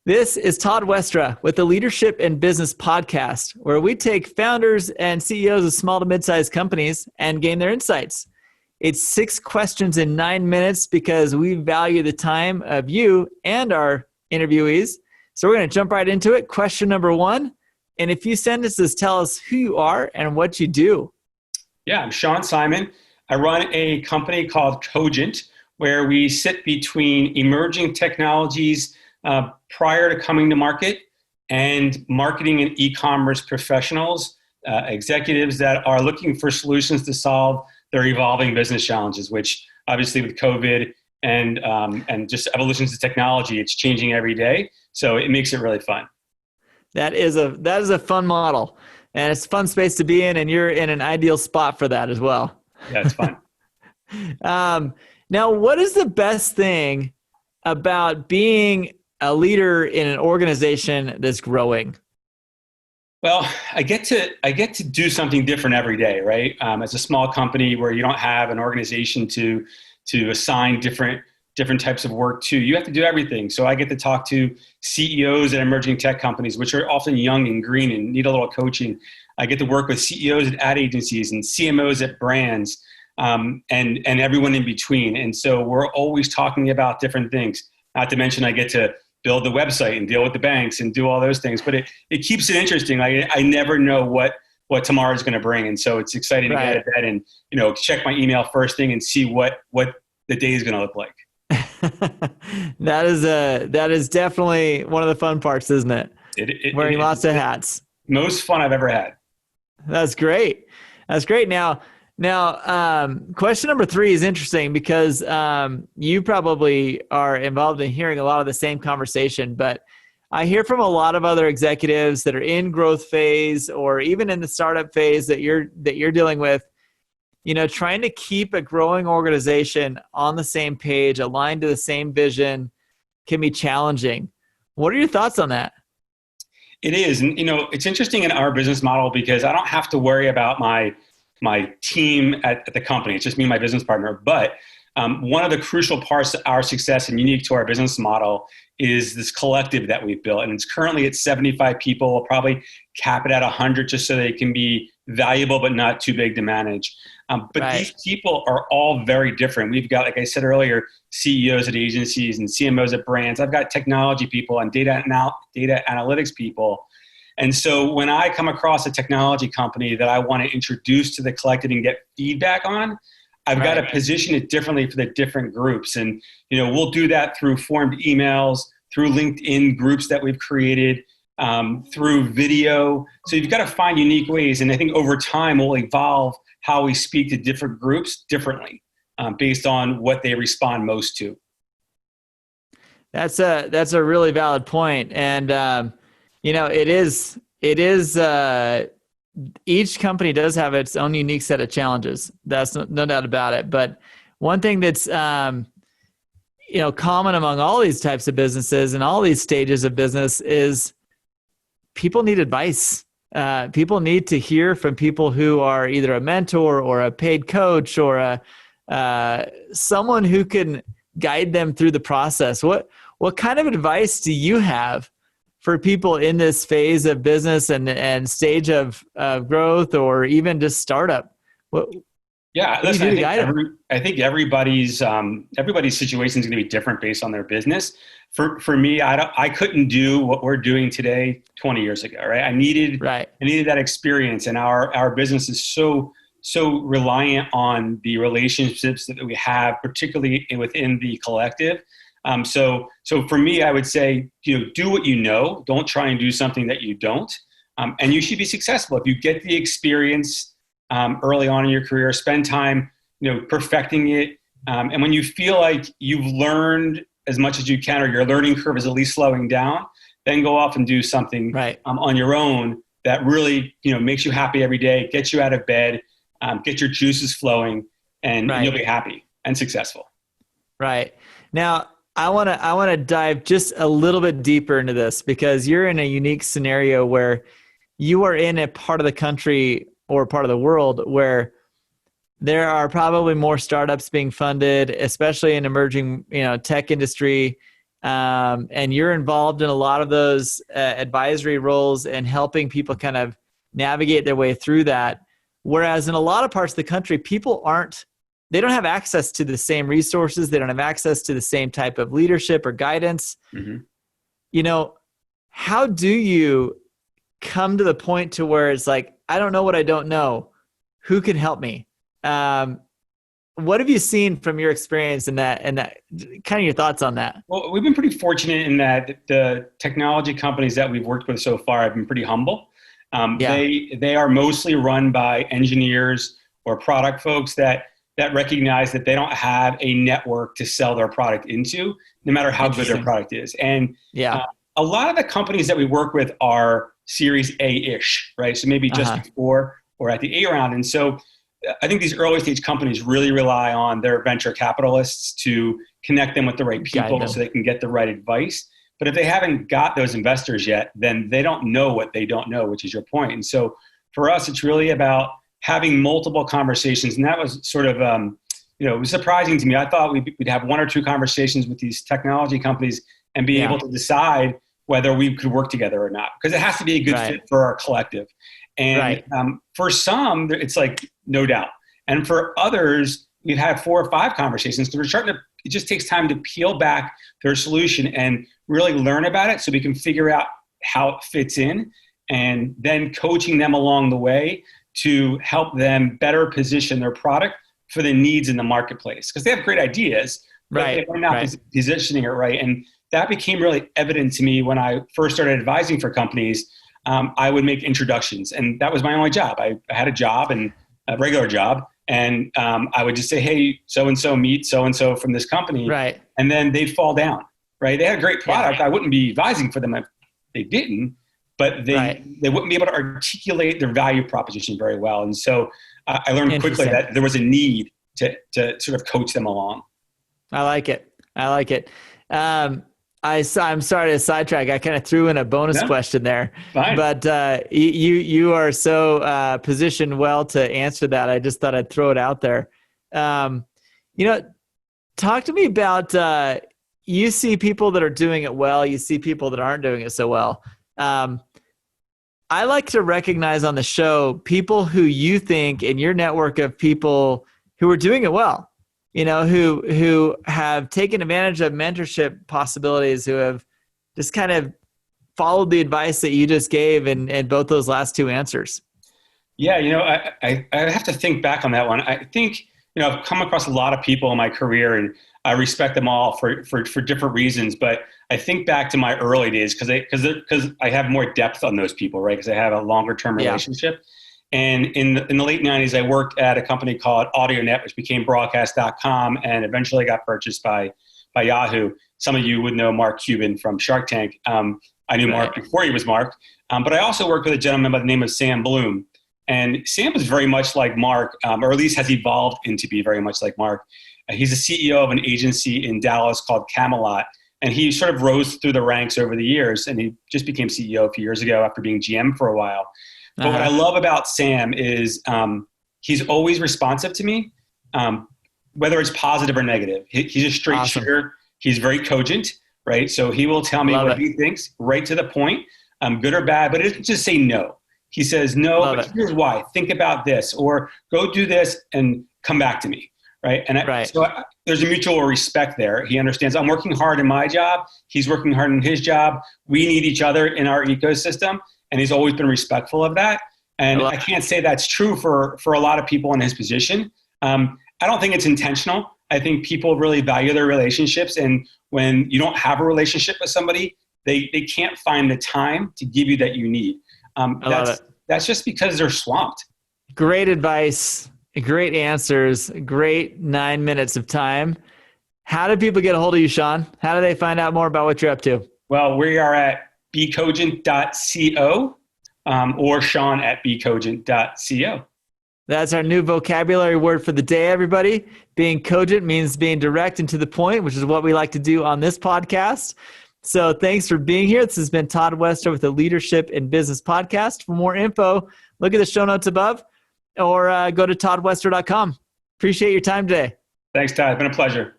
This is Todd Westra with the Leadership and Business Podcast, where we take founders and CEOs of small to mid-sized companies and gain their insights. It's 6 questions in 9 minutes because we value the time of you and our interviewees. So we're going to jump right into it. Question number 1. In a few sentences, tell us who you are and what you do. Yeah, I'm Sean Simon. I run a company called Cogent, where we sit between emerging technologies prior to coming to market and marketing and e-commerce professionals, executives that are looking for solutions to solve their evolving business challenges, which obviously with COVID and just evolutions of technology, it's changing every day. So it makes it really fun. That is a fun model, and it's a fun space to be in, and you're in an ideal spot for that as well. Yeah, it's fun. Now, what is the best thing about being a leader in an organization that's growing? Well, I get to do something different every day, right? As a small company where you don't have an organization to assign different types of work to, you have to do everything. So I get to talk to CEOs at emerging tech companies, which are often young and green and need a little coaching. I get to work with CEOs at ad agencies and CMOs at brands, and everyone in between. And so we're always talking about different things. Not to mention I get to build the website and deal with the banks and do all those things. But it keeps it interesting. I never know what tomorrow is going to bring. And so it's exciting to get out of bed and check my email first thing and see what the day is going to look like. That is definitely one of the fun parts, isn't it? Wearing lots of hats. Most fun I've ever had. That's great. Now, question number 3 is interesting because you probably are involved in hearing a lot of the same conversation, but I hear from a lot of other executives that are in growth phase or even in the startup phase that you're dealing with, trying to keep a growing organization on the same page, aligned to the same vision can be challenging. What are your thoughts on that? It is. And, it's interesting in our business model because I don't have to worry about my team at the company. It's just me and my business partner. But one of the crucial parts of our success and unique to our business model is this collective that we've built. And it's currently at 75 people. We'll probably cap it at 100 just so they can be valuable but not too big to manage. These people are all very different. We've got, like I said earlier, CEOs at agencies and CMOs at brands. I've got technology people and data analytics people. And so when I come across a technology company that I want to introduce to the collective and get feedback on, I've got to position it differently for the different groups. And, we'll do that through formed emails, through LinkedIn groups that we've created, through video. So you've got to find unique ways. And I think over time we'll evolve how we speak to different groups differently based on what they respond most to. That's a really valid point. And, it is, each company does have its own unique set of challenges. That's no doubt about it. But one thing that's, common among all these types of businesses and all these stages of business is people need advice. People need to hear from people who are either a mentor or a paid coach or someone who can guide them through the process. What kind of advice do you have for people in this phase of business and stage of growth or even just startup? I think everybody's situation is going to be different based on their business. For me, I couldn't do what we're doing today 20 years ago, right? I needed that experience, and our business is so reliant on the relationships that we have, particularly within the collective. So for me, I would say, do what you know. Don't try and do something that you don't. And you should be successful. If you get the experience early on in your career, spend time, perfecting it. And when you feel like you've learned as much as you can, or your learning curve is at least slowing down, then go off and do something on your own that really, makes you happy every day, gets you out of bed, get your juices flowing, and you'll be happy and successful. Right. Now, I want to dive just a little bit deeper into this because you're in a unique scenario where you are in a part of the country or part of the world where there are probably more startups being funded, especially in emerging, tech industry. and you're involved in a lot of those advisory roles and helping people kind of navigate their way through that. Whereas in a lot of parts of the country, they don't have access to the same resources. They don't have access to the same type of leadership or guidance. Mm-hmm. How do you come to the point to where it's like, I don't know what I don't know. Who can help me? What have you seen from your experience in that, and that kind of your thoughts on that? Well, we've been pretty fortunate in that the technology companies that we've worked with so far have been pretty humble. They are mostly run by engineers or product folks that recognize that they don't have a network to sell their product into, no matter how good their product is. And a lot of the companies that we work with are Series A-ish, right? So maybe just before or at the A round. And so I think these early stage companies really rely on their venture capitalists to connect them with the right people so they can get the right advice. But if they haven't got those investors yet, then they don't know what they don't know, which is your point. And so for us, it's really about having multiple conversations. And that was sort of, it was surprising to me. I thought we'd have one or two conversations with these technology companies and be able to decide whether we could work together or not, because it has to be a good fit for our collective. And for some, it's like, no doubt. And for others, we've had 4 or 5 conversations. So it just takes time to peel back their solution and really learn about it so we can figure out how it fits in, and then coaching them along the way to help them better position their product for the needs in the marketplace. Because they have great ideas, but they're not positioning it right. And that became really evident to me when I first started advising for companies. I would make introductions, and that was my only job. I had a job, and a regular job, and I would just say, hey, so-and-so meet so-and-so from this company, and then they'd fall down, right? They had a great product. I wouldn't be advising for them if they didn't, but they wouldn't be able to articulate their value proposition very well. And so I learned quickly that there was a need to sort of coach them along. I like it. I'm sorry to sidetrack. I kind of threw in a bonus question there, but you are so positioned well to answer that. I just thought I'd throw it out there. Talk to me about, you see people that are doing it well. You see people that aren't doing it so well. I like to recognize on the show people who you think in your network of people who are doing it well. Who have taken advantage of mentorship possibilities, who have just kind of followed the advice that you just gave in both those last 2 answers. Yeah, I have to think back on that one. I think, I've come across a lot of people in my career, and I respect them all for different reasons. But I think back to my early days because I have more depth on those people, right? Because I have a longer term relationship. And in the late 90s, I worked at a company called AudioNet, which became Broadcast.com, and eventually got purchased by Yahoo. Some of you would know Mark Cuban from Shark Tank. I knew Mark before he was Mark. But I also worked with a gentleman by the name of Sam Bloom. And Sam was very much like Mark, or at least has evolved into be very much like Mark. He's a CEO of an agency in Dallas called Camelot. And he sort of rose through the ranks over the years. And he just became CEO a few years ago after being GM for a while. But what I love about Sam is he's always responsive to me, whether it's positive or negative. He's a straight shooter. He's very cogent, right? So he will tell me what he thinks, right to the point, good or bad, but it doesn't just say no. He says, no, but here's why. Think about this, or go do this and come back to me, right? And so there's a mutual respect there. He understands I'm working hard in my job. He's working hard in his job. We need each other in our ecosystem. And he's always been respectful of that. And I can't say that's true for a lot of people in his position. I don't think it's intentional. I think people really value their relationships. And when you don't have a relationship with somebody, they can't find the time to give you that you need. That's just because they're swamped. Great advice, great answers, great 9 minutes of time. How do people get a hold of you, Sean? How do they find out more about what you're up to? Well, we are at bcogent.co or Sean at bcogent.co. That's our new vocabulary word for the day, everybody. Being cogent means being direct and to the point, which is what we like to do on this podcast. So thanks for being here. This has been Todd Westra with the Leadership in Business Podcast. For more info, look at the show notes above or go to toddwestra.com. Appreciate your time today. Thanks, Todd. It's been a pleasure.